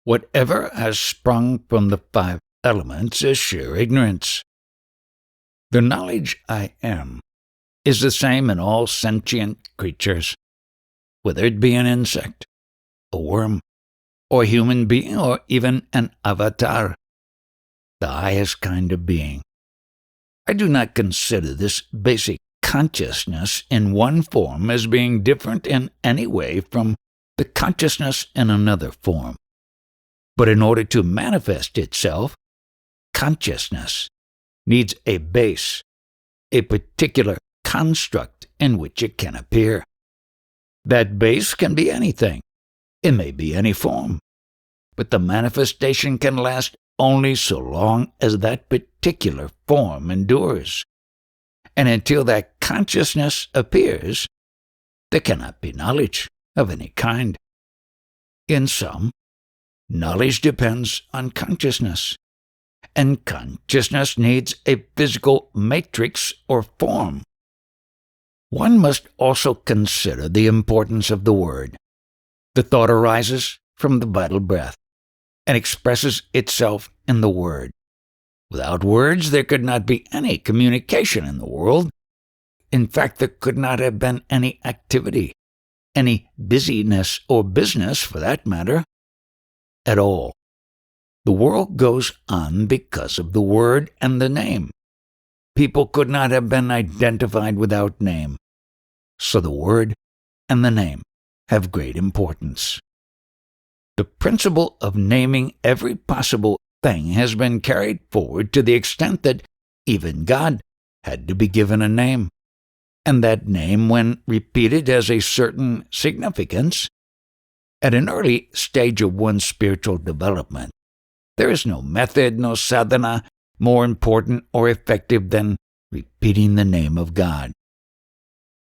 Whatever has sprung from the five elements is sheer ignorance. The knowledge I am is the same in all sentient creatures, whether it be an insect, a worm, or a human being, or even an avatar, the highest kind of being. I do not consider this basic consciousness in one form as being different in any way from the consciousness in another form. But in order to manifest itself, consciousness needs a base, a particular construct in which it can appear. That base can be anything. It may be any form. But the manifestation can last only so long as that particular form endures. And until that consciousness appears, there cannot be knowledge of any kind. In sum, knowledge depends on consciousness, and consciousness needs a physical matrix or form. One must also consider the importance of the word. The thought arises from the vital breath and expresses itself in the word. Without words, there could not be any communication in the world. In fact, there could not have been any activity, any busyness or business, for that matter, at all. The world goes on because of the word and the name. People could not have been identified without name. So the word and the name have great importance. The principle of naming every possible thing has been carried forward to the extent that even God had to be given a name, and that name, when repeated, has a certain significance. At an early stage of one's spiritual development, there is no method, no sadhana more important or effective than repeating the name of God.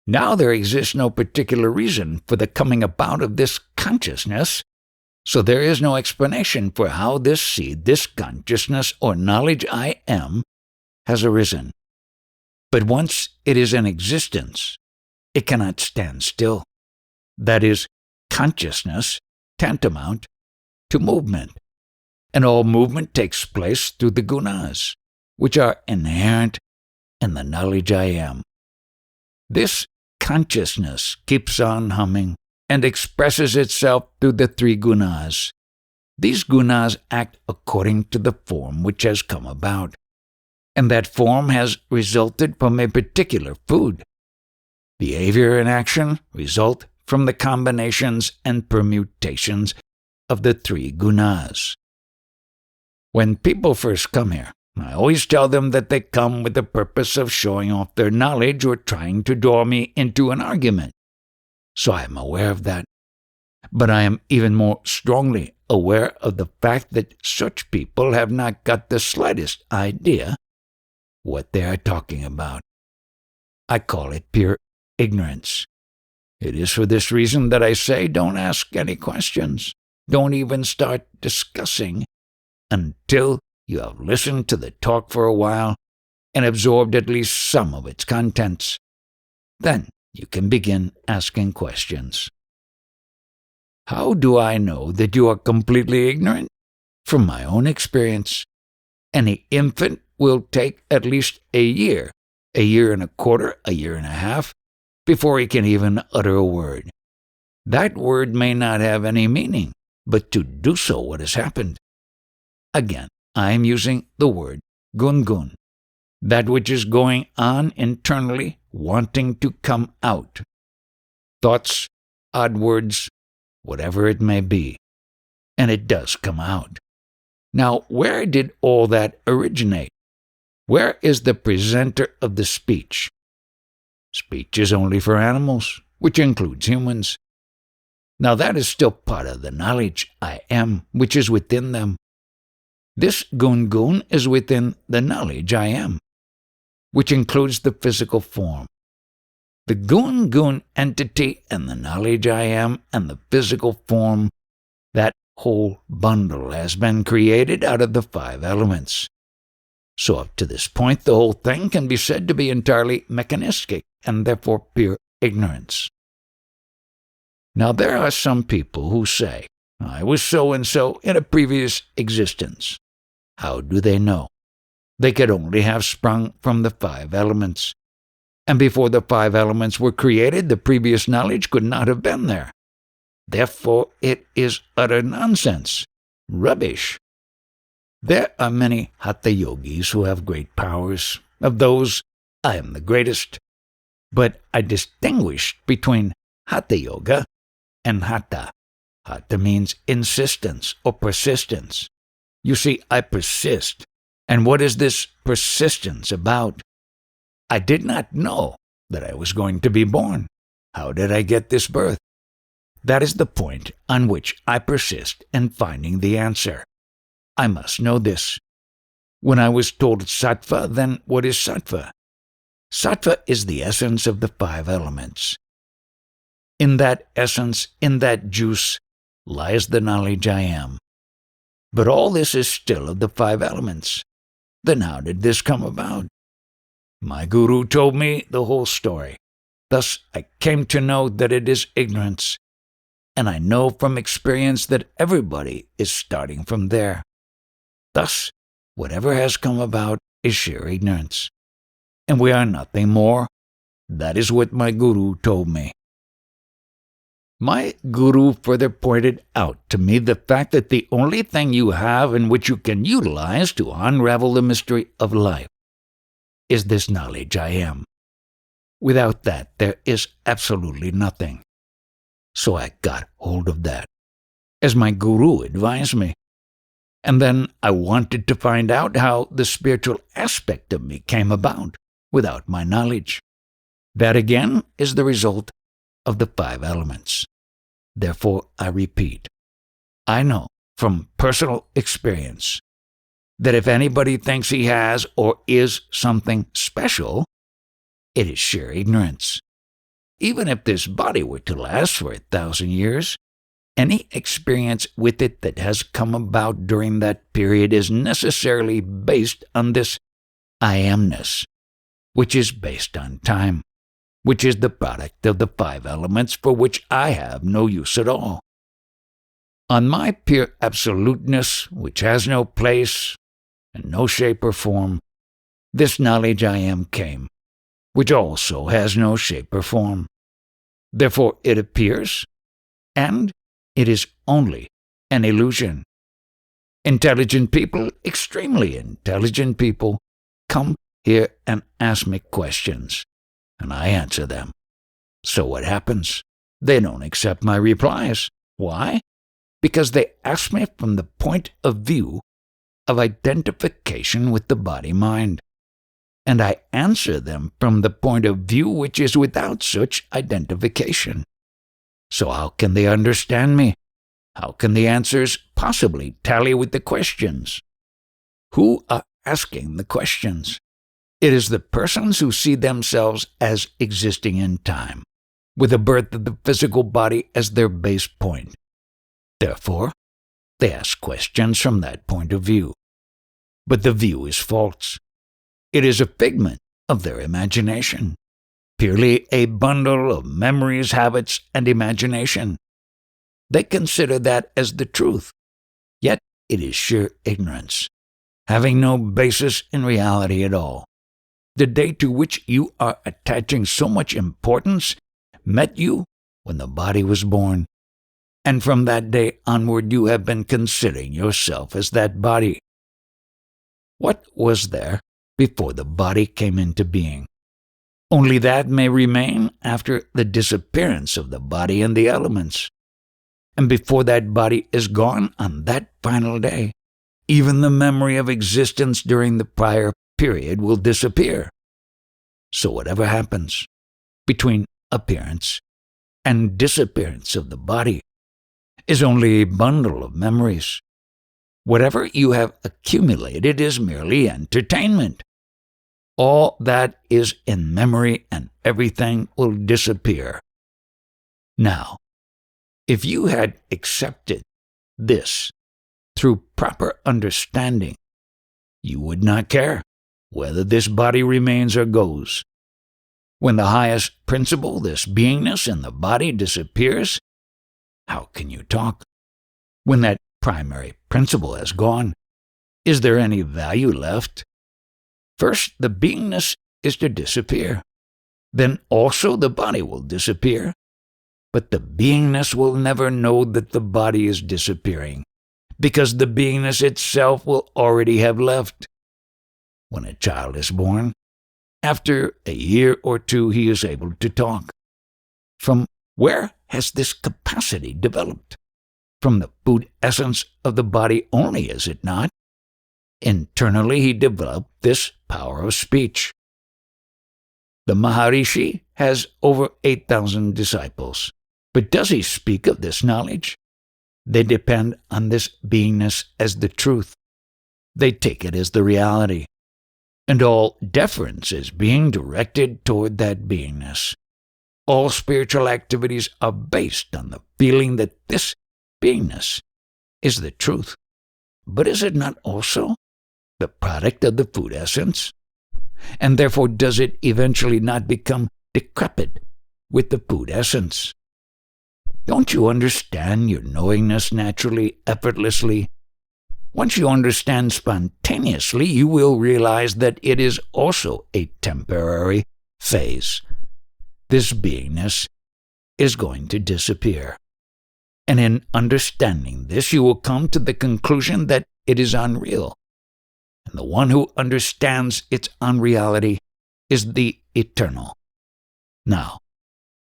Now there exists no particular reason for the coming about of this consciousness, so there is no explanation for how this seed, this consciousness or knowledge I am, has arisen. But once it is in existence, it cannot stand still. That is, consciousness tantamount to movement, and all movement takes place through the Gunas, which are inherent in the knowledge I am. This consciousness keeps on humming and expresses itself through the three Gunas. These Gunas act according to the form which has come about, and that form has resulted from a particular food. Behavior and action result from the combinations and permutations of the three Gunas. When people first come here, I always tell them that they come with the purpose of showing off their knowledge or trying to draw me into an argument. So I am aware of that. But I am even more strongly aware of the fact that such people have not got the slightest idea what they are talking about. I call it pure ignorance. It is for this reason that I say don't ask any questions. Don't even start discussing until you have listened to the talk for a while and absorbed at least some of its contents. Then you can begin asking questions. How do I know that you are completely ignorant? From my own experience, any infant will take at least a year and a quarter, a year and a half, before he can even utter a word. That word may not have any meaning, but to do so, what has happened? Again, I am using the word gun, that which is going on internally, wanting to come out. Thoughts, odd words, whatever it may be, and it does come out. Now, where did all that originate? Where is the presenter of the speech? Speech is only for animals, which includes humans. Now that is still part of the knowledge I am, which is within them. This gun is within the knowledge I am, which includes the physical form. The gun entity and the knowledge I am and the physical form, that whole bundle has been created out of the five elements. So up to this point, the whole thing can be said to be entirely mechanistic and therefore pure ignorance. Now there are some people who say I was so-and-so in a previous existence. How do they know? They could only have sprung from the 5 elements. And before the 5 elements were created, the previous knowledge could not have been there. Therefore, it is utter nonsense, rubbish. There are many Hatha yogis who have great powers. Of those, I am the greatest. But I distinguish between Hatha yoga and Hatha. Hatha means insistence or persistence. You see, I persist. And what is this persistence about? I did not know that I was going to be born. How did I get this birth? That is the point on which I persist in finding the answer. I must know this. When I was told Satva, then what is Satva? Satva is the essence of the 5 elements. In that essence, in that juice, lies the knowledge I am. But all this is still of the 5 elements. Then how did this come about? My guru told me the whole story. Thus I came to know that it is ignorance. And I know from experience that everybody is starting from there. Thus, whatever has come about is sheer ignorance. And we are nothing more. That is what my guru told me. My guru further pointed out to me the fact that the only thing you have in which you can utilize to unravel the mystery of life is this knowledge I am. Without that, there is absolutely nothing. So I got hold of that, as my guru advised me. And then I wanted to find out how the spiritual aspect of me came about without my knowledge. That again is the result of the 5 elements. Therefore, I repeat, I know from personal experience that if anybody thinks he has or is something special, it is sheer ignorance. Even if this body were to last for 1,000 years, any experience with it that has come about during that period is necessarily based on this I amness, which is based on time, which is the product of the 5 elements for which I have no use at all. On my pure absoluteness, which has no place and no shape or form, this knowledge I am came, which also has no shape or form. Therefore it appears, and it is only an illusion. Intelligent people, extremely intelligent people, come here and ask me questions, and I answer them. So what happens? They don't accept my replies. Why? Because they ask me from the point of view of identification with the body-mind, and I answer them from the point of view which is without such identification. So how can they understand me? How can the answers possibly tally with the questions? Who are asking the questions? It is the persons who see themselves as existing in time, with the birth of the physical body as their base point. Therefore, they ask questions from that point of view. But the view is false. It is a figment of their imagination, purely a bundle of memories, habits, and imagination. They consider that as the truth, yet it is sheer ignorance, having no basis in reality at all. The day to which you are attaching so much importance met you when the body was born, and from that day onward you have been considering yourself as that body. What was there before the body came into being? Only that may remain after the disappearance of the body and the elements. And before that body is gone on that final day, even the memory of existence during the prior period will disappear. So whatever happens between appearance and disappearance of the body is only a bundle of memories. Whatever you have accumulated is merely entertainment. All that is in memory and everything will disappear. Now, if you had accepted this through proper understanding, you would not care whether this body remains or goes. When the highest principle, this beingness in the body, disappears, how can you talk? When that primary principle has gone, is there any value left? First, the beingness is to disappear. Then also the body will disappear. But the beingness will never know that the body is disappearing, because the beingness itself will already have left. When a child is born, after a year or two he is able to talk. From where has this capacity developed? From the food essence of the body only, is it not? Internally he developed this power of speech. The Maharishi has over 8,000 disciples. But does he speak of this knowledge? They depend on this beingness as the truth. They take it as the reality. And all deference is being directed toward that beingness. All spiritual activities are based on the feeling that this beingness is the truth. But is it not also the product of the food essence? And therefore does it eventually not become decrepit with the food essence? Don't you understand your knowingness naturally, effortlessly? Once you understand spontaneously, you will realize that it is also a temporary phase. This beingness is going to disappear. And in understanding this, you will come to the conclusion that it is unreal. And the one who understands its unreality is the eternal. Now,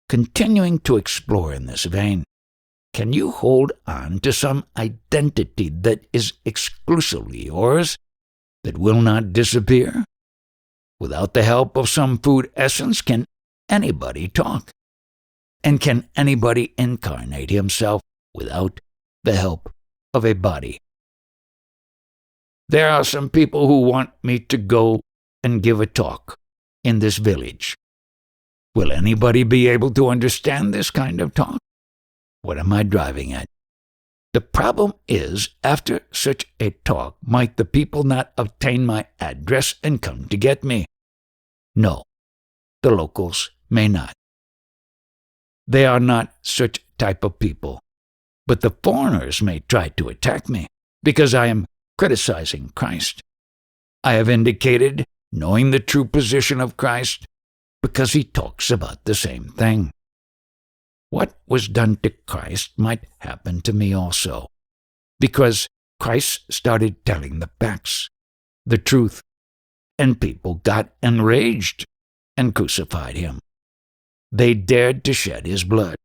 continuing to explore in this vein, can you hold on to some identity that is exclusively yours, that will not disappear? Without the help of some food essence, can anybody talk? And can anybody incarnate himself without the help of a body? There are some people who want me to go and give a talk in this village. Will anybody be able to understand this kind of talk? What am I driving at? The problem is, after such a talk, might the people not obtain my address and come to get me? No, the locals may not. They are not such type of people. But the foreigners may try to attack me, because I am criticizing Christ. I have indicated knowing the true position of Christ, because he talks about the same thing. What was done to Christ might happen to me also, because Christ started telling the facts, the truth, and people got enraged and crucified him. They dared to shed his blood.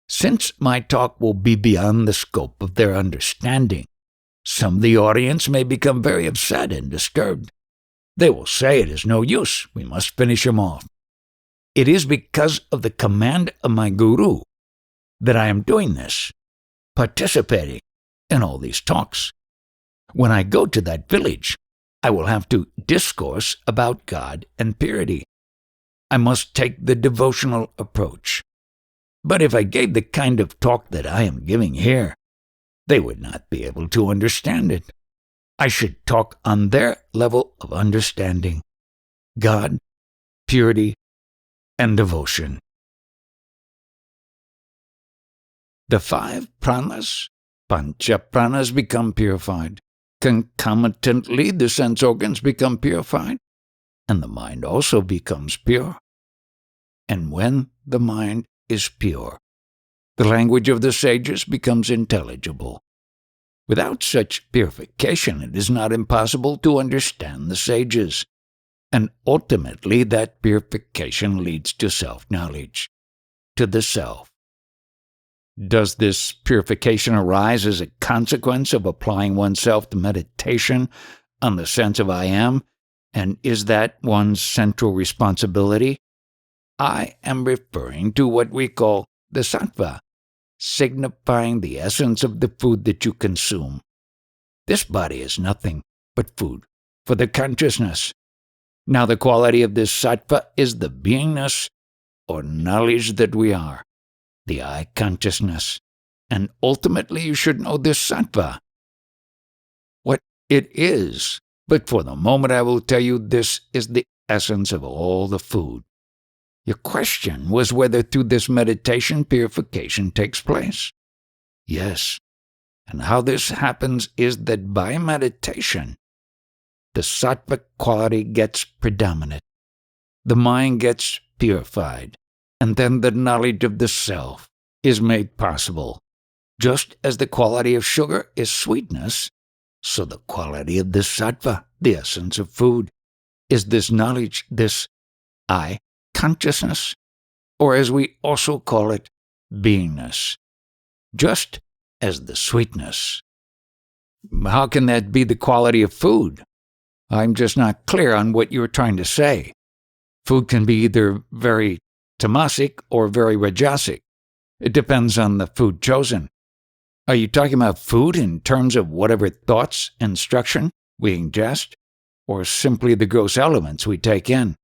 Since my talk will be beyond the scope of their understanding, some of the audience may become very upset and disturbed. They will say it is no use, we must finish him off. It is because of the command of my guru that I am doing this, participating in all these talks. When I go to that village, I will have to discourse about God and purity. I must take the devotional approach. But if I gave the kind of talk that I am giving here, they would not be able to understand it. I should talk on their level of understanding: God, purity, and devotion. The 5 pranas, pancha pranas, become purified. Concomitantly, the sense organs become purified, and the mind also becomes pure. And when the mind is pure, the language of the sages becomes intelligible. Without such purification, it is not impossible to understand the sages, and ultimately that purification leads to self-knowledge, to the self. Does this purification arise as a consequence of applying oneself to meditation on the sense of I am, and is that one's central responsibility? I am referring to what we call the Satva, signifying the essence of the food that you consume. This body is nothing but food for the consciousness. Now the quality of this Sattva is the beingness or knowledge that we are, the I consciousness, and ultimately you should know this Sattva, what it is. But for the moment I will tell you this is the essence of all the food. Your question was whether through this meditation purification takes place. Yes, And how this happens is that by meditation, the sattva quality gets predominant. The mind gets purified, and then the knowledge of the self is made possible. Just as the quality of sugar is sweetness, so the quality of this sattva, the essence of food, is this knowledge, this I consciousness, or as we also call it, beingness. Just as the sweetness. How can that be the quality of food? I'm just not clear on what you're trying to say. Food can be either very tamasic or very rajasic. It depends on the food chosen. Are you talking about food in terms of whatever thoughts, instruction we ingest, or simply the gross elements we take in?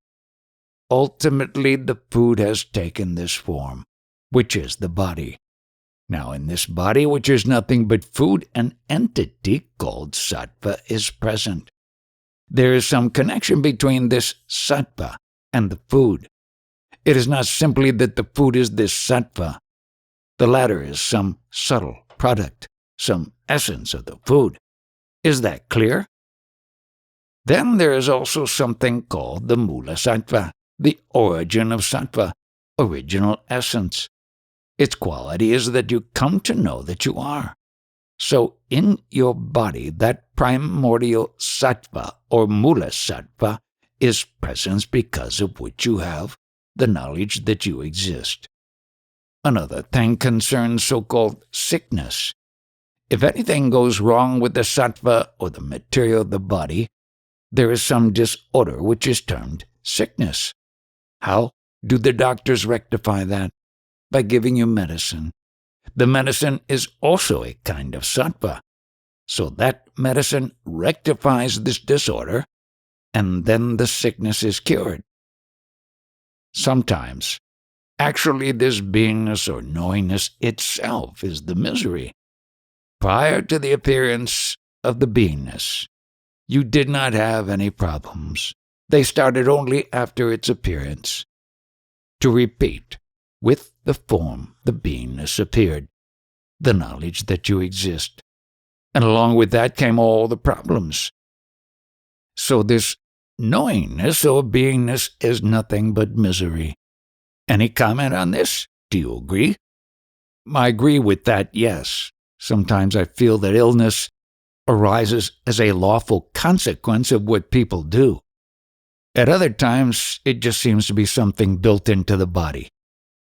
Ultimately, the food has taken this form, which is the body. Now, in this body, which is nothing but food, an entity called sattva is present. There is some connection between this sattva and the food. It is not simply that the food is this sattva. The latter is some subtle product, some essence of the food. Is that clear? Then there is also something called the mula sattva, the origin of sattva, original essence. Its quality is that you come to know that you are. So in your body, that primordial sattva or mula sattva is presence because of which you have the knowledge that you exist. Another thing concerns so-called sickness. If anything goes wrong with the sattva or the material of the body, there is some disorder which is termed sickness. How do the doctors rectify that? By giving you medicine. The medicine is also a kind of sattva. So that medicine rectifies this disorder, and then the sickness is cured. Sometimes, actually this beingness or knowingness itself is the misery. Prior to the appearance of the beingness, you did not have any problems. They started only after its appearance. To repeat, with the form, the beingness appeared, the knowledge that you exist. And along with that came all the problems. So this knowingness or beingness is nothing but misery. Any comment on this? Do you agree? I agree with that, yes. Sometimes I feel that illness arises as a lawful consequence of what people do. At other times, it just seems to be something built into the body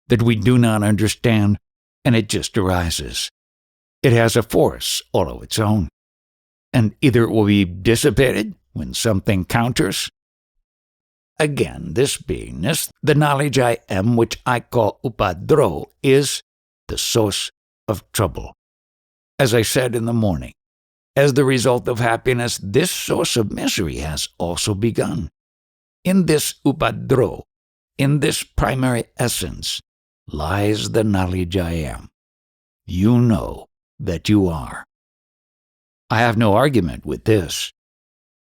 that we do not understand, and it just arises. It has a force all of its own, and either it will be dissipated when something counters. Again, this beingness, the knowledge I am, which I call upadro, is the source of trouble. As I said in the morning, as the result of happiness, this source of misery has also begun. In this upadro, in this primary essence, lies the knowledge I am. You know that you are. I have no argument with this.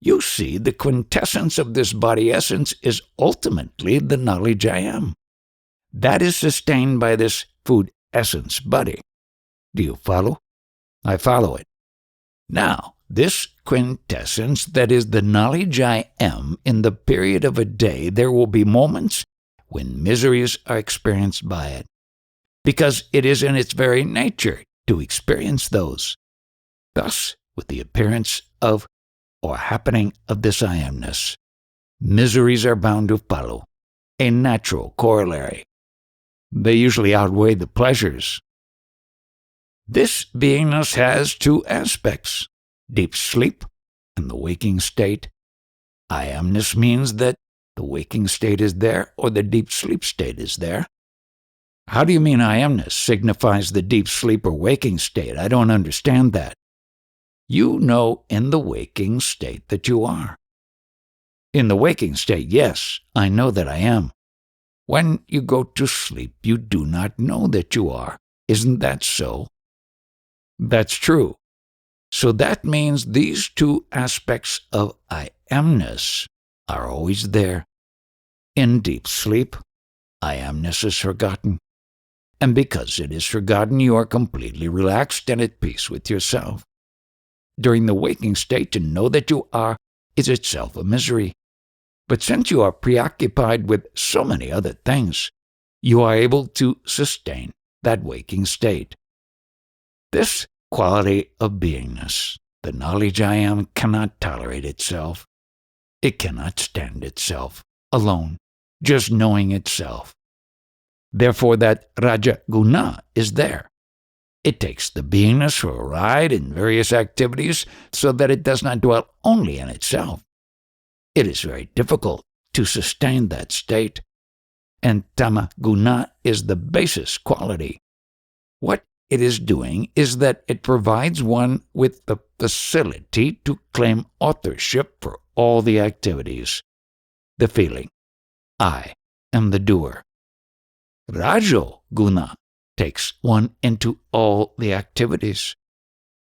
You see, the quintessence of this body essence is ultimately the knowledge I am. That is sustained by this food essence body. Do you follow? I follow it. Now, this quintessence, that is the knowledge I am, in the period of a day, there will be moments when miseries are experienced by it, because it is in its very nature to experience those. Thus, with the appearance of or happening of this I amness, miseries are bound to follow, a natural corollary. They usually outweigh the pleasures. This beingness has two aspects, deep sleep and the waking state. I amness means that the waking state is there or the deep sleep state is there. How do you mean I amness signifies the deep sleep or waking state? I don't understand that. You know in the waking state that you are. In the waking state, yes, I know that I am. When you go to sleep, you do not know that you are. Isn't that so? That's true. So that means these two aspects of I amness are always there. In deep sleep, I amness is forgotten. And because it is forgotten, you are completely relaxed and at peace with yourself. During the waking state, to know that you are is itself a misery. But since you are preoccupied with so many other things, you are able to sustain that waking state. This quality of beingness, the knowledge I am, cannot tolerate itself. It cannot stand itself alone, just knowing itself. Therefore, that Raja Guna is there. It takes the beingness for a ride in various activities so that it does not dwell only in itself. It is very difficult to sustain that state, and Tama Guna is the basis quality. What it is doing is that it provides one with the facility to claim authorship for all the activities. The feeling, I am the doer. Rajo Guna takes one into all the activities,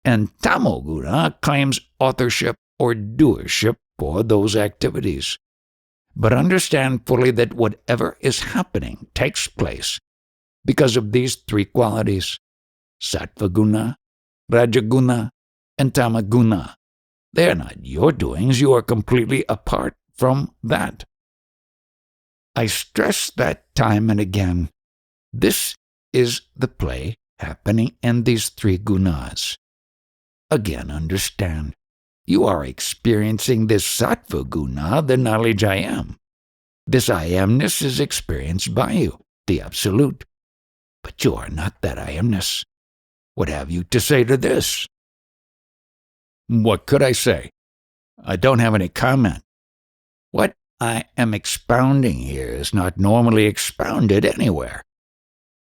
and Tamo Guna claims authorship or doership for those activities. But understand fully that whatever is happening takes place because of these three qualities: Satva Guna, Raja Guna, and Tama Guna. They are not your doings. You are completely apart from that. I stress that time and again. This is the play happening in these three gunas. Again, understand, you are experiencing this Sattva Guna, the knowledge I am. This I amness is experienced by you, the Absolute. But you are not that I amness. What have you to say to this? What could I say? I don't have any comment. What I am expounding here is not normally expounded anywhere.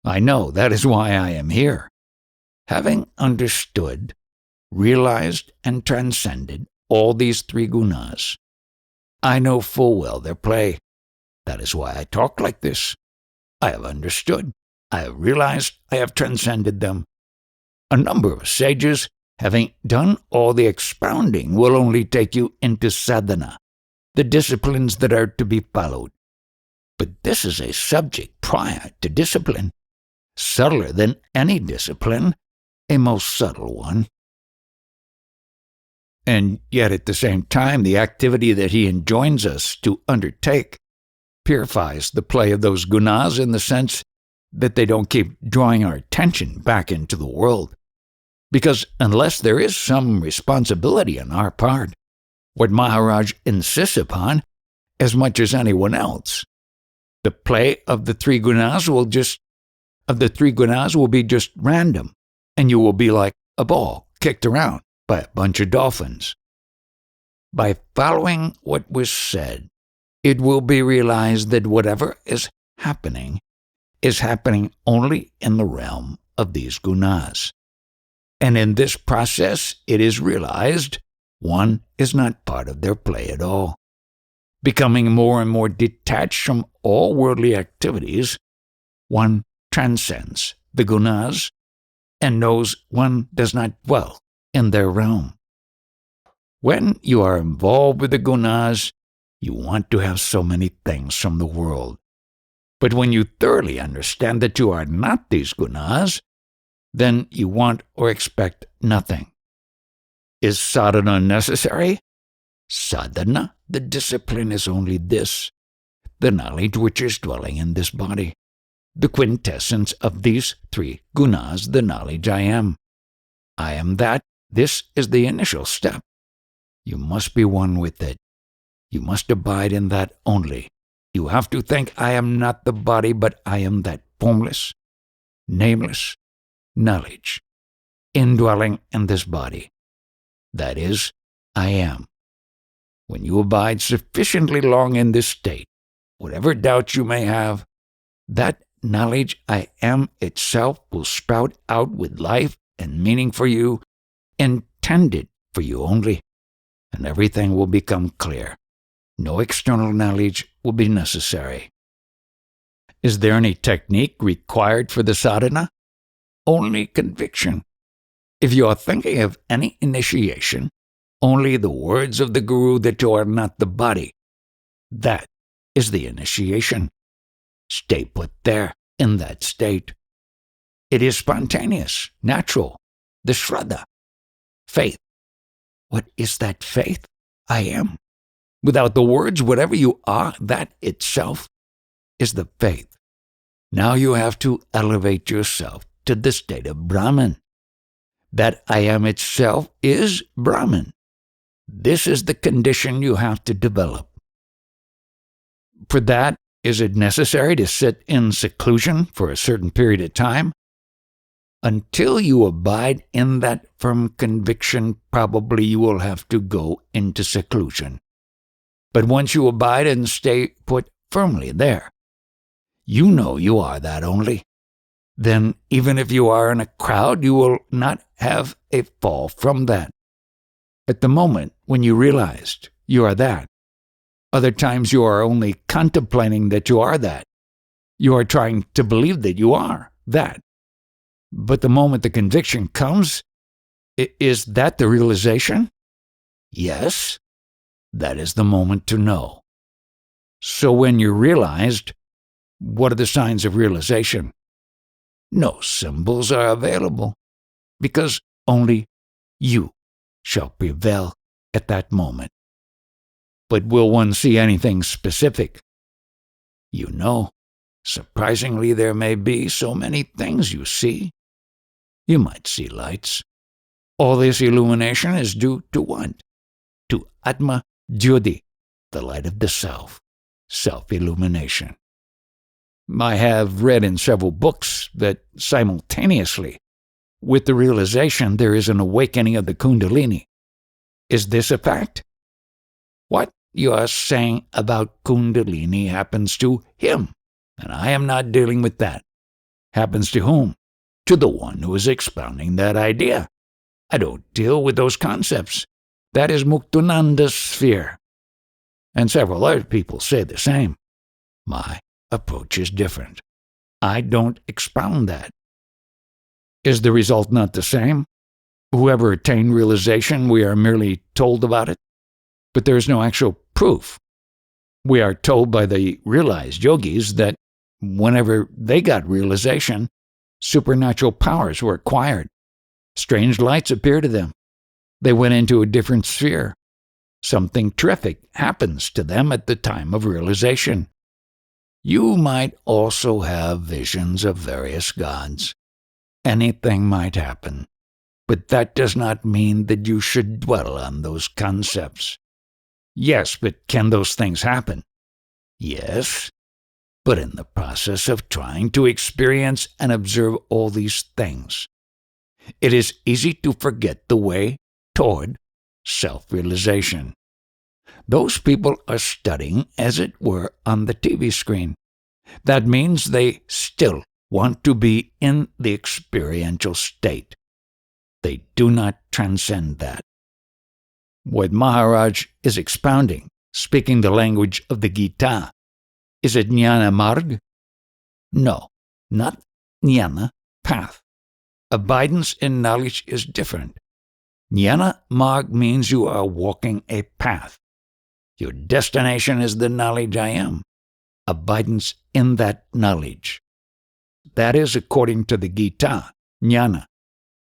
I know that is why I am here. Having understood, realized, and transcended all these three gunas, I know full well their play. That is why I talk like this. I have understood, I have realized, I have transcended them. A number of sages, having done all the expounding, will only take you into sadhana, the disciplines that are to be followed. But this is a subject prior to discipline, subtler than any discipline, a most subtle one. And yet at the same time, the activity that he enjoins us to undertake purifies the play of those gunas in the sense that they don't keep drawing our attention back into the world. Because unless there is some responsibility on our part, what Maharaj insists upon, as much as anyone else, the play of the three gunas will be just random, and you will be like a ball kicked around by a bunch of dolphins. By following what was said, it will be realized that whatever is happening only in the realm of these gunas. And in this process, it is realized one is not part of their play at all. Becoming more and more detached from all worldly activities, one transcends the gunas and knows one does not dwell in their realm. When you are involved with the gunas, you want to have so many things from the world. But when you thoroughly understand that you are not these gunas, then you want or expect nothing. Is sadhana necessary? Sadhana, the discipline, is only this, the knowledge which is dwelling in this body, the quintessence of these three gunas, the knowledge I am. I am that. This is the initial step. You must be one with it. You must abide in that only. You have to think, I am not the body, but I am that formless, nameless knowledge, indwelling in this body. That is, I am. When you abide sufficiently long in this state, whatever doubts you may have, that knowledge I am itself will sprout out with life and meaning for you, intended for you only, and everything will become clear. No external knowledge will be necessary. Is there any technique required for the sadhana? Only conviction. If you are thinking of any initiation, only the words of the Guru that you are not the body. That is the initiation. Stay put there, in that state. It is spontaneous, natural, the Shraddha, faith. What is that faith? I am. Without the words, whatever you are, that itself is the faith. Now you have to elevate yourself to the state of Brahman. That I am itself is Brahman. This is the condition you have to develop. For that, is it necessary to sit in seclusion for a certain period of time? Until you abide in that firm conviction, probably you will have to go into seclusion. But once you abide and stay put firmly there, you know you are that only. Then even if you are in a crowd, you will not have a fall from that. At the moment when you realized you are that, other times you are only contemplating that you are that. You are trying to believe that you are that. But the moment the conviction comes, is that the realization? Yes, that is the moment to know. So when you realized, what are the signs of realization? No symbols are available, because only you shall prevail at that moment. But will one see anything specific? You know, surprisingly there may be so many things you see. You might see lights. All this illumination is due to what? To Atma Jyoti, the light of the self, self-illumination. I have read in several books that simultaneously, with the realization there is an awakening of the Kundalini. Is this a fact? What you are saying about Kundalini happens to him, and I am not dealing with that. Happens to whom? To the one who is expounding that idea. I don't deal with those concepts. That is Muktananda's sphere. And several other people say the same. My approach is different. I don't expound that. Is the result not the same? Whoever attained realization, we are merely told about it, but there is no actual proof. We are told by the realized yogis that whenever they got realization, supernatural powers were acquired. Strange lights appear to them. They went into a different sphere. Something terrific happens to them at the time of realization. You might also have visions of various gods. Anything might happen, but that does not mean that you should dwell on those concepts. Yes, but can those things happen? Yes, but in the process of trying to experience and observe all these things, it is easy to forget the way toward self-realization. Those people are studying, as it were, on the TV screen. That means they still want to be in the experiential state. They do not transcend that. What Maharaj is expounding, speaking the language of the Gita, is it jnana marg? No, not jnana, path. Abidance in knowledge is different. Jnana marg means you are walking a path. Your destination is the knowledge I am. Abidance in that knowledge. That is according to the Gita, jnana.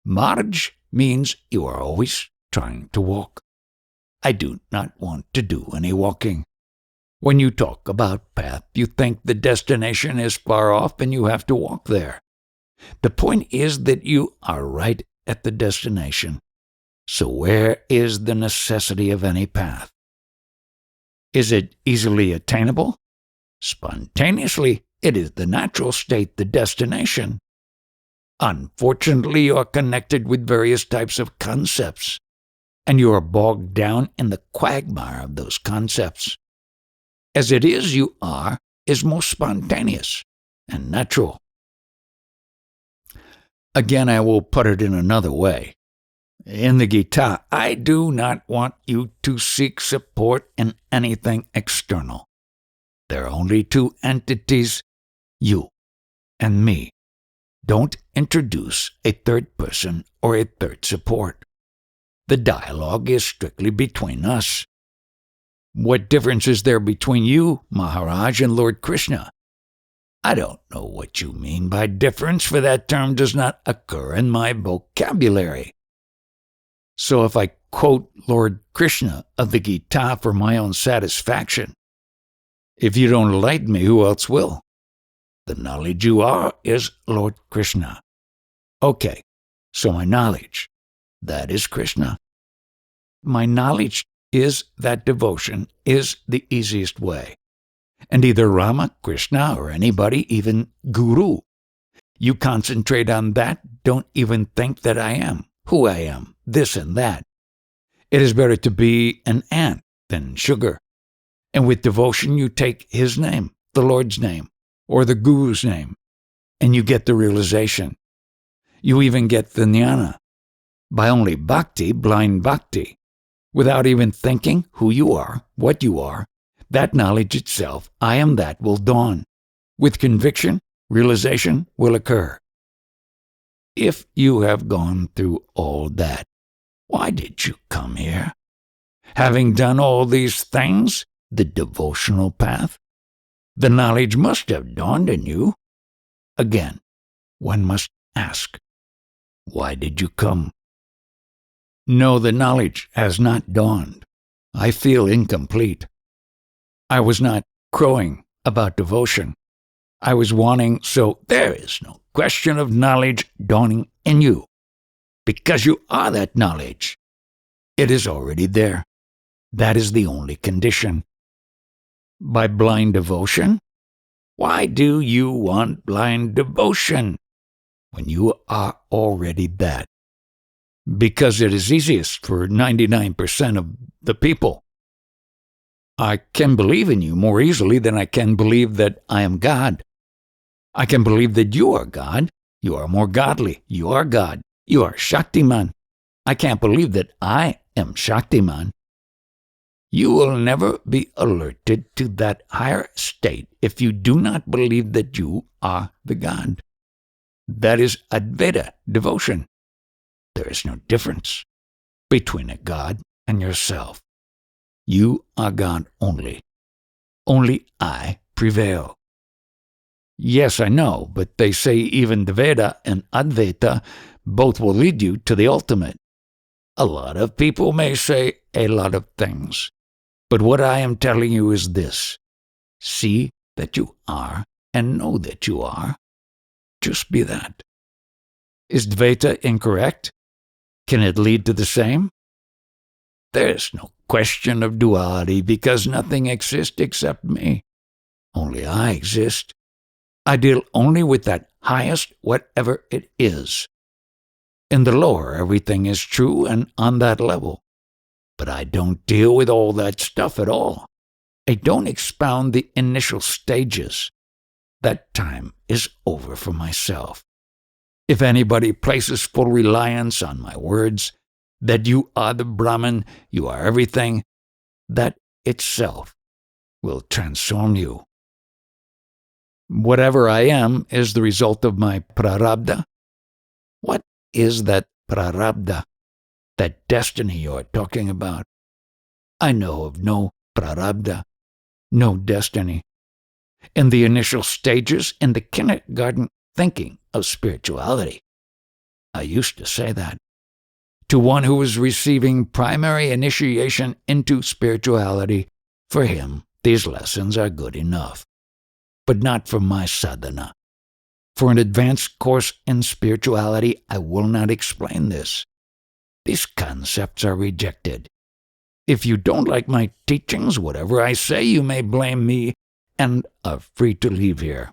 Marj means you are always trying to walk. I do not want to do any walking. When you talk about path, you think the destination is far off and you have to walk there. The point is that you are right at the destination. So where is the necessity of any path? Is it easily attainable? Spontaneously, it is the natural state, the destination. Unfortunately, you are connected with various types of concepts, and you are bogged down in the quagmire of those concepts. As it is, you are is most spontaneous and natural. Again, I will put it in another way. In the Gita, I do not want you to seek support in anything external. There are only two entities, you and me. Don't introduce a third person or a third support. The dialogue is strictly between us. What difference is there between you, Maharaj, and Lord Krishna? I don't know what you mean by difference, for that term does not occur in my vocabulary. So if I quote Lord Krishna of the Gita for my own satisfaction, if you don't like me, who else will? The knowledge you are is Lord Krishna. Okay, so my knowledge, that is Krishna. My knowledge is that devotion is the easiest way. And either Rama, Krishna, or anybody, even Guru, you concentrate on that, don't even think that I am, who I am, this and that. It is better to be an ant than sugar. And with devotion, you take his name, the Lord's name, or the Guru's name, and you get the realization. You even get the jnana. By only bhakti, blind bhakti, without even thinking who you are, what you are, that knowledge itself, I am that, will dawn. With conviction, realization will occur. If you have gone through all that, why did you come here? Having done all these things, the devotional path, the knowledge must have dawned in you. Again, one must ask, why did you come? No, the knowledge has not dawned. I feel incomplete. I was not crowing about devotion. I was wanting, so there is no question of knowledge dawning in you, because you are that knowledge. It is already there. That is the only condition. By blind devotion? Why do you want blind devotion when you are already that? Because it is easiest for 99% of the people. I can believe in you more easily than I can believe that I am God. I can believe that you are God. You are more godly. You are God. You are Shaktiman. I can't believe that I am Shaktiman. You will never be alerted to that higher state if you do not believe that you are the God. That is Advaita devotion. There is no difference between a God and yourself. You are God only. Only I prevail. Yes, I know, but they say even Dvaita and Advaita both will lead you to the ultimate. A lot of people may say a lot of things, but what I am telling you is this. See that you are and know that you are. Just be that. Is Dvaita incorrect? Can it lead to the same? There is no question of duality because nothing exists except me. Only I exist. I deal only with that highest whatever it is. In the lower, everything is true and on that level. But I don't deal with all that stuff at all. I don't expound the initial stages. That time is over for myself. If anybody places full reliance on my words, that you are the Brahman, you are everything, that itself will transform you. Whatever I am is the result of my prarabdha. What is that prarabdha, that destiny you are talking about? I know of no prarabdha, no destiny. In the initial stages, in the kindergarten thinking of spirituality, I used to say that. To one who was receiving primary initiation into spirituality, for him, these lessons are good enough. But not for my sadhana. For an advanced course in spirituality, I will not explain this. These concepts are rejected. If you don't like my teachings, whatever I say, you may blame me and are free to leave here.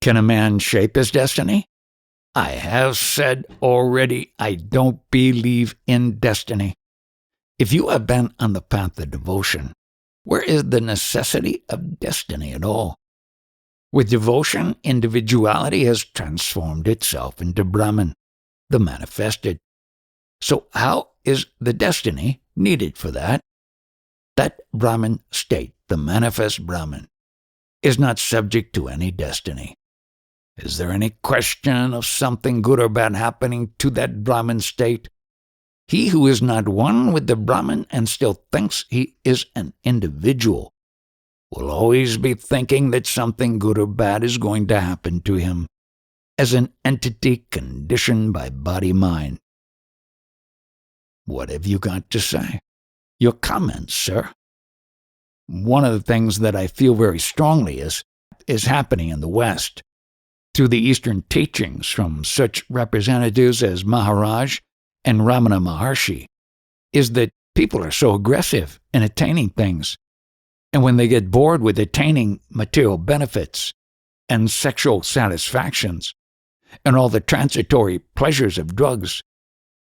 Can a man shape his destiny? I have said already, I don't believe in destiny. If you have been on the path of devotion, where is the necessity of destiny at all? With devotion, individuality has transformed itself into Brahman, the manifested. So how is the destiny needed for that? That Brahman state, the manifest Brahman, is not subject to any destiny. Is there any question of something good or bad happening to that Brahman state? He who is not one with the Brahman and still thinks he is an individual will always be thinking that something good or bad is going to happen to him as an entity conditioned by body-mind. What have you got to say? Your comments, sir. One of the things that I feel very strongly is happening in the West, through the Eastern teachings from such representatives as Maharaj and Ramana Maharshi, is that people are so aggressive in attaining things, and when they get bored with attaining material benefits and sexual satisfactions and all the transitory pleasures of drugs,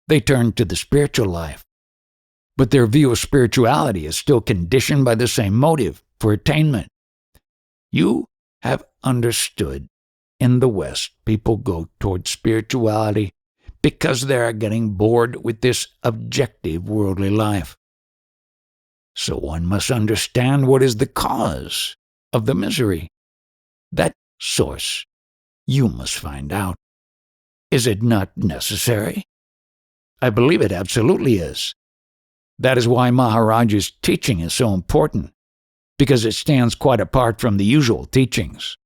they turn to the spiritual life. But their view of spirituality is still conditioned by the same motive for attainment. You have understood, in the West, people go toward spirituality because they are getting bored with this objective worldly life. So one must understand what is the cause of the misery. That source you must find out. Is it not necessary? I believe it absolutely is. That is why Maharaj's teaching is so important, because it stands quite apart from the usual teachings.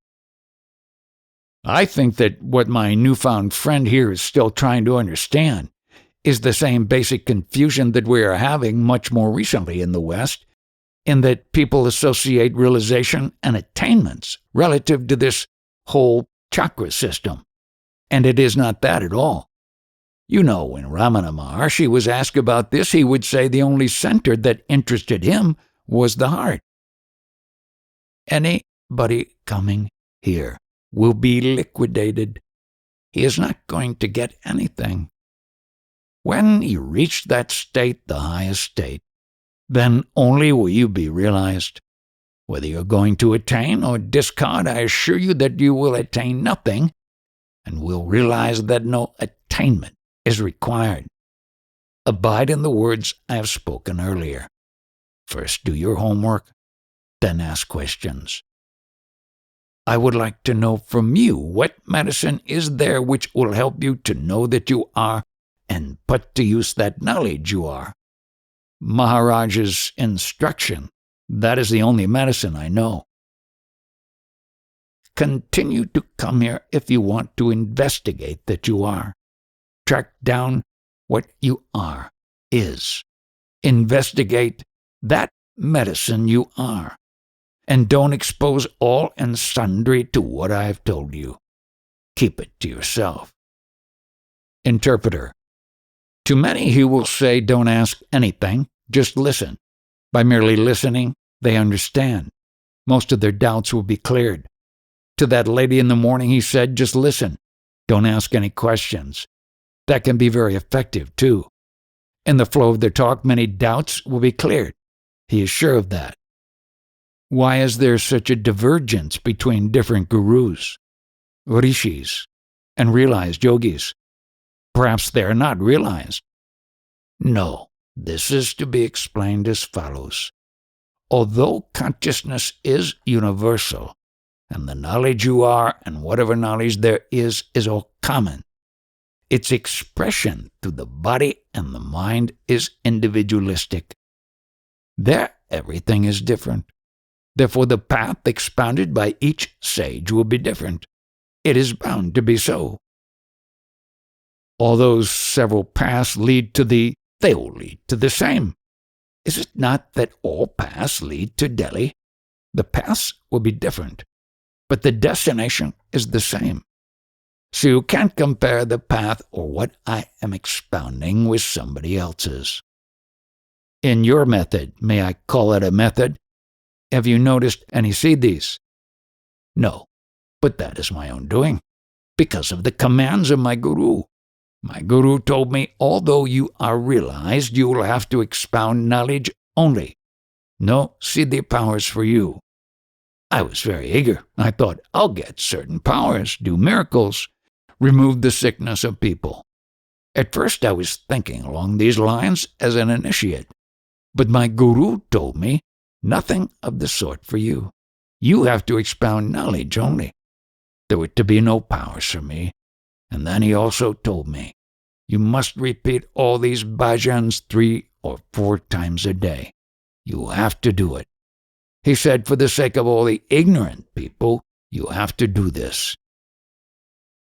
I think that what my newfound friend here is still trying to understand is the same basic confusion that we are having much more recently in the West, in that people associate realization and attainments relative to this whole chakra system, and it is not that at all. You know, when Ramana Maharshi was asked about this, he would say the only center that interested him was the heart. Anybody coming here will be liquidated. He is not going to get anything. When you reach that state, the highest state, then only will you be realized. Whether you're going to attain or discard, I assure you that you will attain nothing, and will realize that no attainment is required. Abide in the words I have spoken earlier. First do your homework, then ask questions. I would like to know from you what medicine is there which will help you to know that you are and put to use that knowledge you are. Maharaj's instruction, that is the only medicine I know. Continue to come here if you want to investigate that you are. Track down what you are, is. Investigate that medicine you are. And don't expose all and sundry to what I have told you. Keep it to yourself. Interpreter. To many he will say, don't ask anything, just listen. By merely listening, they understand. Most of their doubts will be cleared. To that lady in the morning he said, just listen. Don't ask any questions. That can be very effective, too. In the flow of their talk, many doubts will be cleared. He is sure of that. Why is there such a divergence between different gurus, rishis, and realized yogis? Perhaps they are not realized. No, this is to be explained as follows. Although consciousness is universal, and the knowledge you are and whatever knowledge there is all common, its expression through the body and the mind is individualistic. There, everything is different. Therefore, the path expounded by each sage will be different. It is bound to be so. All those several paths they all lead to the same. Is it not that all paths lead to Delhi? The paths will be different, but the destination is the same. So you can't compare the path or what I am expounding with somebody else's. In your method, may I call it a method? Have you noticed any siddhis? No, but that is my own doing, because of the commands of my guru. My guru told me, although you are realized, you will have to expound knowledge only. No siddhi powers for you. I was very eager. I thought, I'll get certain powers, do miracles, remove the sickness of people. At first I was thinking along these lines as an initiate, but my guru told me, nothing of the sort for you. You have to expound knowledge only. There were to be no powers for me. And then he also told me, you must repeat all these bhajans 3 or 4 times a day. You have to do it. He said, for the sake of all the ignorant people, you have to do this.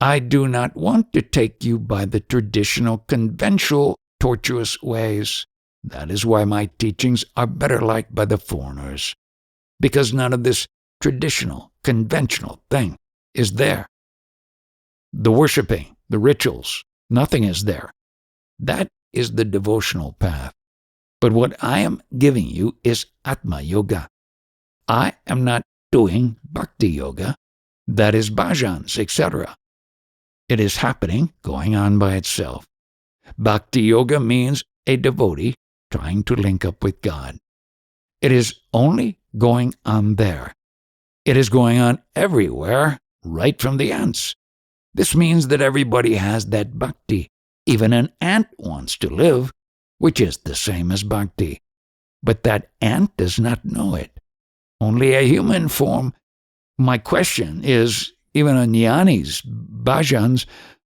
I do not want to take you by the traditional, conventional, tortuous ways. That is why my teachings are better liked by the foreigners, because none of this traditional, conventional thing is there. The worshiping, the rituals, nothing is there. That is the devotional path. But what I am giving you is Atma Yoga. I am not doing Bhakti Yoga, that is bhajans, etc. It is happening, going on by itself. Bhakti Yoga means a devotee trying to link up with God. It is only going on there. It is going on everywhere, right from the ants. This means that everybody has that bhakti. Even an ant wants to live, which is the same as bhakti. But that ant does not know it. Only a human form. My question is, even a jnani's bhajans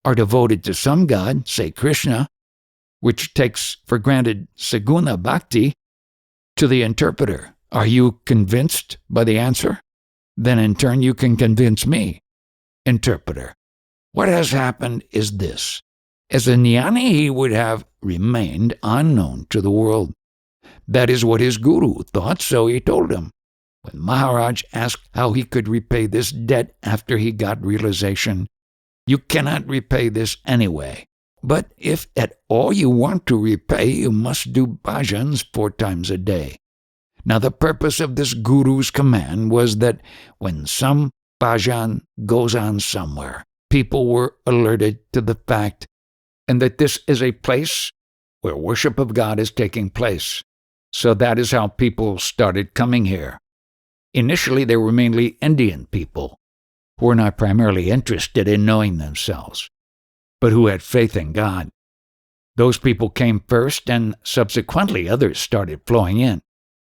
are devoted to some god, say Krishna, which takes for granted saguna bhakti. To the interpreter, are you convinced by the answer? Then in turn you can convince me. Interpreter, what has happened is this. As a jnani, he would have remained unknown to the world. That is what his guru thought, so he told him. When Maharaj asked how he could repay this debt after he got realization, you cannot repay this anyway. But if at all you want to repay, you must do bhajans 4 times a day. Now the purpose of this guru's command was that when some bhajan goes on somewhere, people were alerted to the fact and that this is a place where worship of God is taking place. So that is how people started coming here. Initially, they were mainly Indian people who were not primarily interested in knowing themselves, but who had faith in God. Those people came first, and subsequently others started flowing in,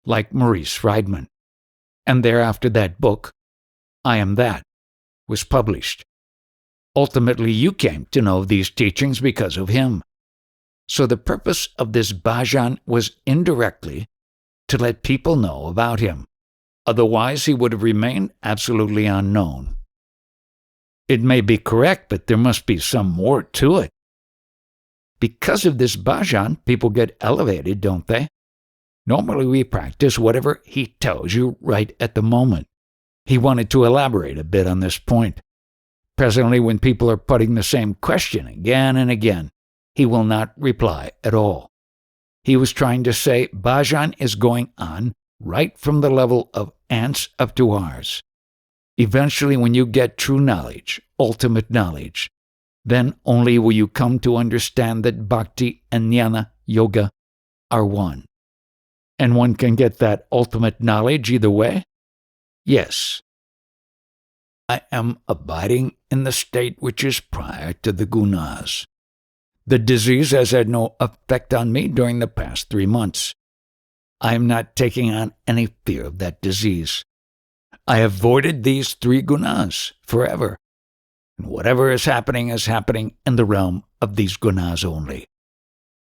like Maurice Friedman. And thereafter that book, I Am That, was published. Ultimately, you came to know these teachings because of him. So the purpose of this bhajan was indirectly to let people know about him. Otherwise, he would have remained absolutely unknown. It may be correct, but there must be some more to it. Because of this bhajan, people get elevated, don't they? Normally we practice whatever he tells you right at the moment. He wanted to elaborate a bit on this point. Presently, when people are putting the same question again and again, he will not reply at all. He was trying to say bhajan is going on right from the level of ants up to ours. Eventually, when you get true knowledge, ultimate knowledge, then only will you come to understand that bhakti and jnana yoga are one. And one can get that ultimate knowledge either way? Yes. I am abiding in the state which is prior to the Gunas. The disease has had no effect on me during the past 3 months. I am not taking on any fear of that disease. I avoided these 3 gunas forever. And whatever is happening in the realm of these gunas only.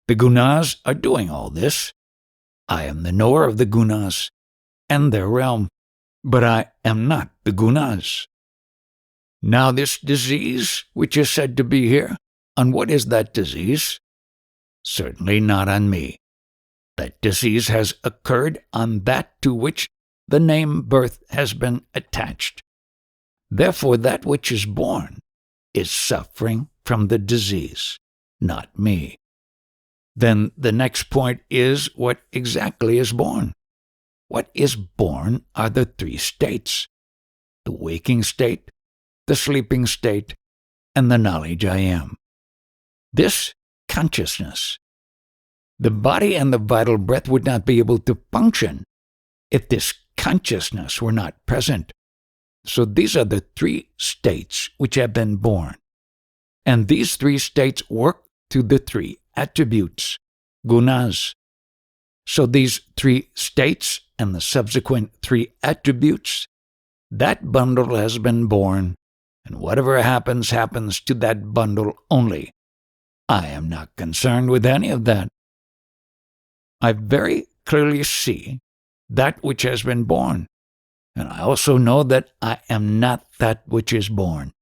The gunas are doing all this. I am the knower of the gunas and their realm, but I am not the gunas. Now this disease, which is said to be here, on what is that disease? Certainly not on me. That disease has occurred on that to which the name birth has been attached. Therefore, that which is born is suffering from the disease, not me. Then the next point is what exactly is born. What is born are the 3 states: the waking state, the sleeping state, and the knowledge I am. This consciousness. The body and the vital breath would not be able to function if this consciousness were not present. So these are the 3 states which have been born. And these 3 states work through the 3 attributes, gunas. So these 3 states and the subsequent 3 attributes, that bundle has been born, and whatever happens, happens to that bundle only. I am not concerned with any of that. I very clearly see that which has been born, and I also know that I am not that which is born.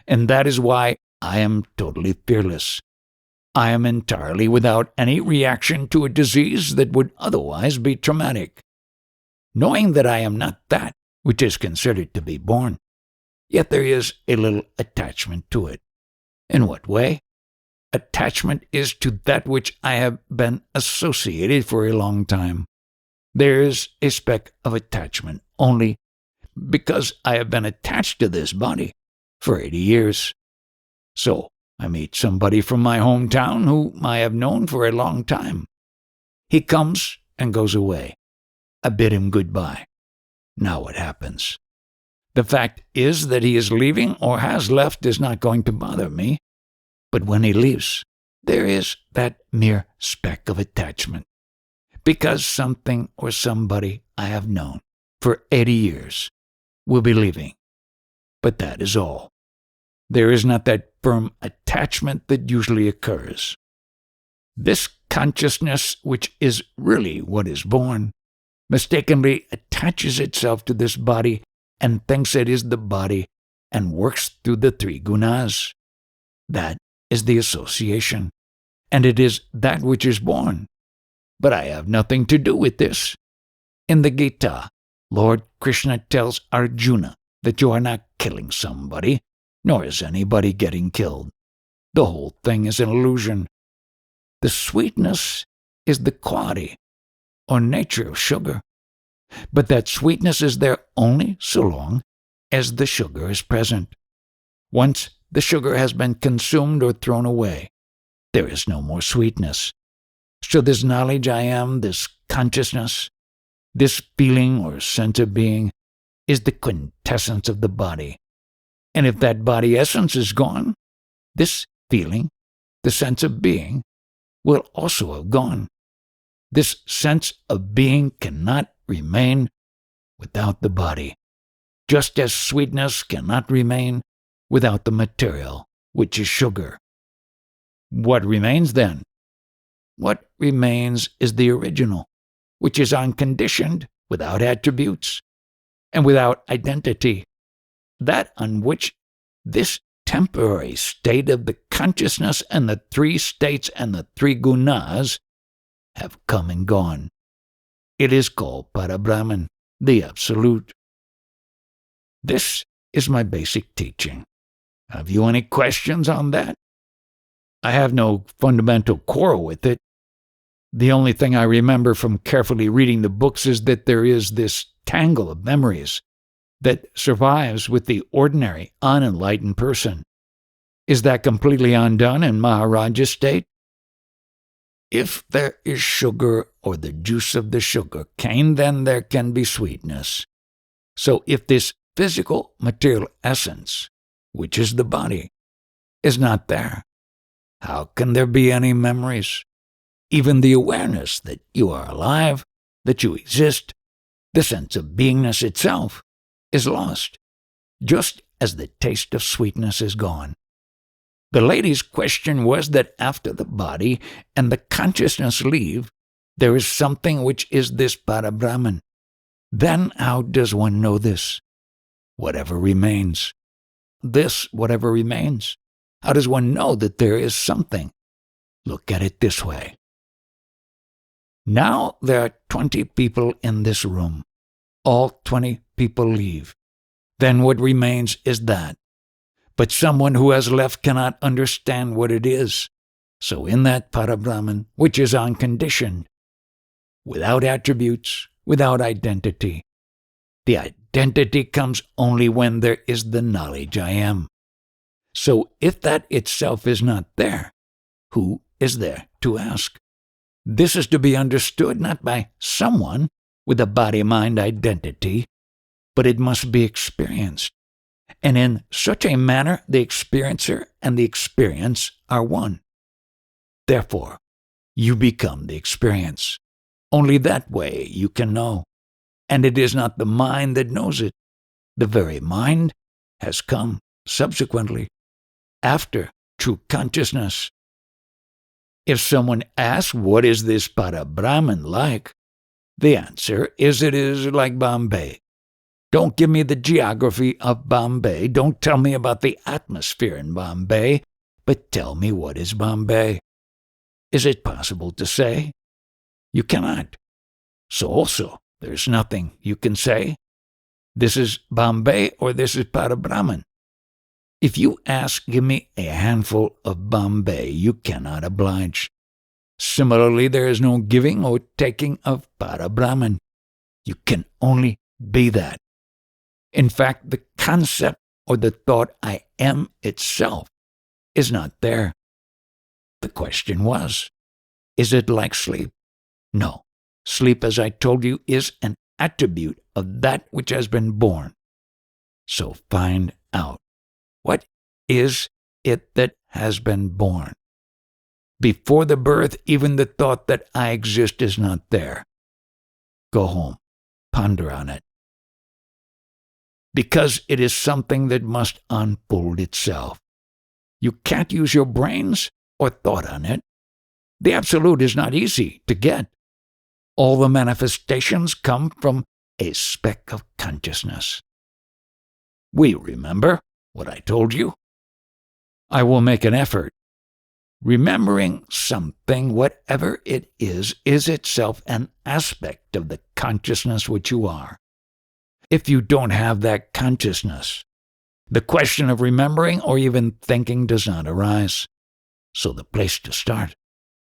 And that is why I am totally fearless. I am entirely without any reaction to a disease that would otherwise be traumatic. Knowing that I am not that which is considered to be born, yet there is a little attachment to it. In what way? Attachment is to that which I have been associated for a long time. There is a speck of attachment only because I have been attached to this body for 80 years. So I meet somebody from my hometown whom I have known for a long time. He comes and goes away. I bid him goodbye. Now what happens? The fact is that he is leaving or has left is not going to bother me. But when he leaves, there is that mere speck of attachment, because something or somebody I have known for 80 years will be leaving. But that is all. There is not that firm attachment that usually occurs. This consciousness, which is really what is born, mistakenly attaches itself to this body and thinks it is the body and works through the 3 gunas. That is the association, and it is that which is born. But I have nothing to do with this. In the Gita, Lord Krishna tells Arjuna that you are not killing somebody, nor is anybody getting killed. The whole thing is an illusion. The sweetness is the quality or nature of sugar, but that sweetness is there only so long as the sugar is present. Once the sugar has been consumed or thrown away, there is no more sweetness. So this knowledge I am, this consciousness, this feeling or sense of being, is the quintessence of the body. And if that body essence is gone, this feeling, the sense of being, will also have gone. This sense of being cannot remain without the body, just as sweetness cannot remain without the material, which is sugar. What remains then? What remains is the original, which is unconditioned, without attributes, and without identity, that on which this temporary state of the consciousness and the 3 states and the 3 gunas have come and gone. It is called Parabrahman, the Absolute. This is my basic teaching. Have you any questions on that? I have no fundamental quarrel with it. The only thing I remember from carefully reading the books is that there is this tangle of memories that survives with the ordinary, unenlightened person. Is that completely undone in Maharaja state? If there is sugar or the juice of the sugar cane, then there can be sweetness. So if this physical material essence, which is the body, is not there, how can there be any memories? Even the awareness that you are alive, that you exist, the sense of beingness itself, is lost, just as the taste of sweetness is gone. The lady's question was that after the body and the consciousness leave, there is something which is this Parabrahman. Then how does one know this? Whatever remains. This, whatever remains. How does one know that there is something? Look at it this way. Now there are 20 people in this room. All 20 people leave. Then what remains is that. But someone who has left cannot understand what it is. So in that Parabrahman, which is unconditioned, without attributes, without identity, the identity comes only when there is the knowledge I am. So if that itself is not there, who is there to ask? This is to be understood not by someone with a body-mind identity, but it must be experienced. And in such a manner, the experiencer and the experience are one. Therefore, you become the experience. Only that way you can know. And it is not the mind that knows it. The very mind has come subsequently, after true consciousness. If someone asks, what is this Parabrahman like? The answer is it is like Bombay. Don't give me the geography of Bombay. Don't tell me about the atmosphere in Bombay, but tell me what is Bombay. Is it possible to say? You cannot. So also, there's nothing you can say. This is Bombay or this is Parabrahman. If you ask, give me a handful of Bombay, you cannot oblige. Similarly, there is no giving or taking of Parabrahman. You can only be that. In fact, the concept or the thought I am itself is not there. The question was, is it like sleep? No. Sleep, as I told you, is an attribute of that which has been born. So find out, what is it that has been born? Before the birth, even the thought that I exist is not there. Go home. Ponder on it. Because it is something that must unfold itself. You can't use your brains or thought on it. The absolute is not easy to get. All the manifestations come from a speck of consciousness. We remember what I told you. I will make an effort. Remembering something, whatever it is itself an aspect of the consciousness which you are. If you don't have that consciousness, the question of remembering or even thinking does not arise. So the place to start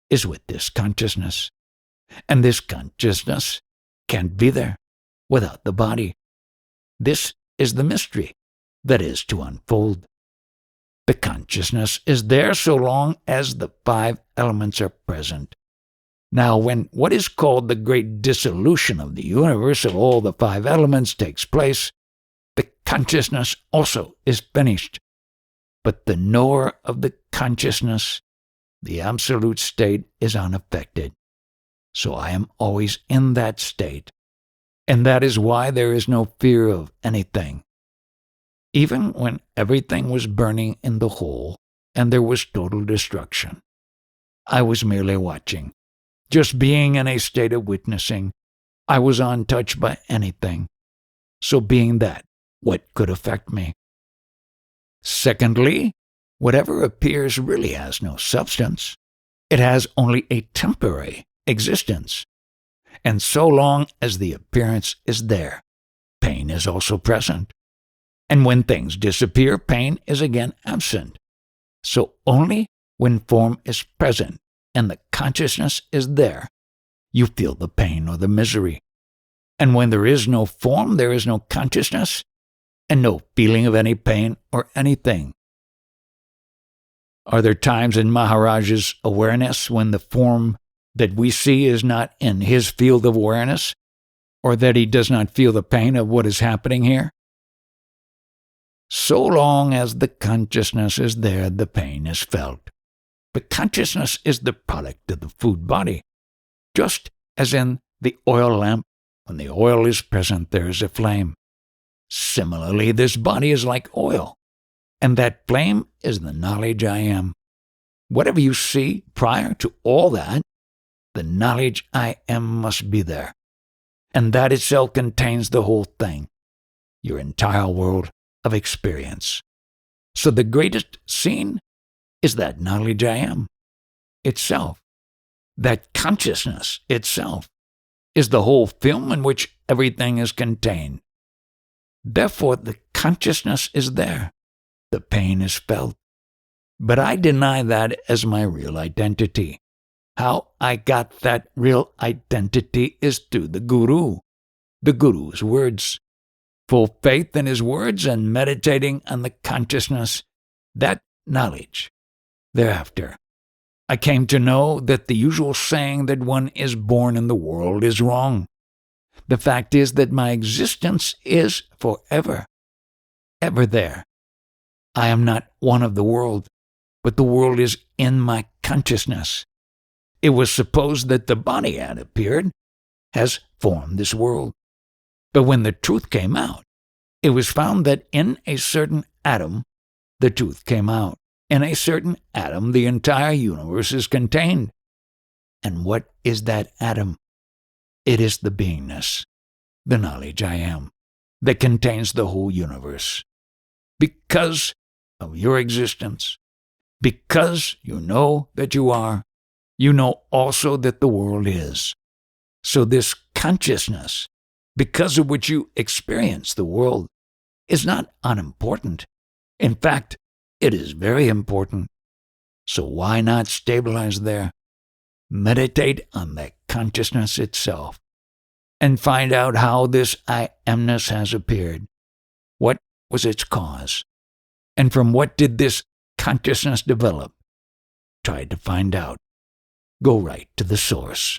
is with this consciousness. And this consciousness can't be there without the body. This is the mystery that is to unfold. The consciousness is there so long as the 5 elements are present. Now, when what is called the great dissolution of the universe of all the 5 elements takes place, the consciousness also is finished. But the knower of the consciousness, the absolute state, is unaffected. So I am always in that state. And that is why there is no fear of anything. Even when everything was burning in the whole and there was total destruction, I was merely watching, just being in a state of witnessing. I was untouched by anything. So being that, what could affect me? Secondly, whatever appears really has no substance. It has only a temporary existence. And so long as the appearance is there, pain is also present. And when things disappear, pain is again absent. So only when form is present and the consciousness is there, you feel the pain or the misery. And when there is no form, there is no consciousness and no feeling of any pain or anything. Are there times in Maharaj's awareness when the form that we see is not in his field of awareness, or that he does not feel the pain of what is happening here? So long as the consciousness is there, the pain is felt. The consciousness is the product of the food body. Just as in the oil lamp, when the oil is present, there is a flame. Similarly, this body is like oil, and that flame is the knowledge I am. Whatever you see prior to all that, the knowledge I am must be there. And that itself contains the whole thing, your entire world of experience. So the greatest scene is that knowledge I am itself. That consciousness itself is the whole film in which everything is contained. Therefore, the consciousness is there. The pain is felt. But I deny that as my real identity. How I got that real identity is through the Guru, the Guru's words. Full faith in his words and meditating on the consciousness, that knowledge. Thereafter, I came to know that the usual saying that one is born in the world is wrong. The fact is that my existence is forever, ever there. I am not one of the world, but the world is in my consciousness. It was supposed that the body had appeared, has formed this world. But when the truth came out, it was found that in a certain atom, the truth came out. In a certain atom, the entire universe is contained. And what is that atom? It is the beingness, the knowledge I am, that contains the whole universe. Because of your existence, because you know that you are, you know also that the world is. So this consciousness, because of which you experience the world, is not unimportant. In fact, it is very important. So why not stabilize there? Meditate on that consciousness itself and find out how this I amness has appeared. What was its cause? And from what did this consciousness develop? Try to find out. Go right to the source.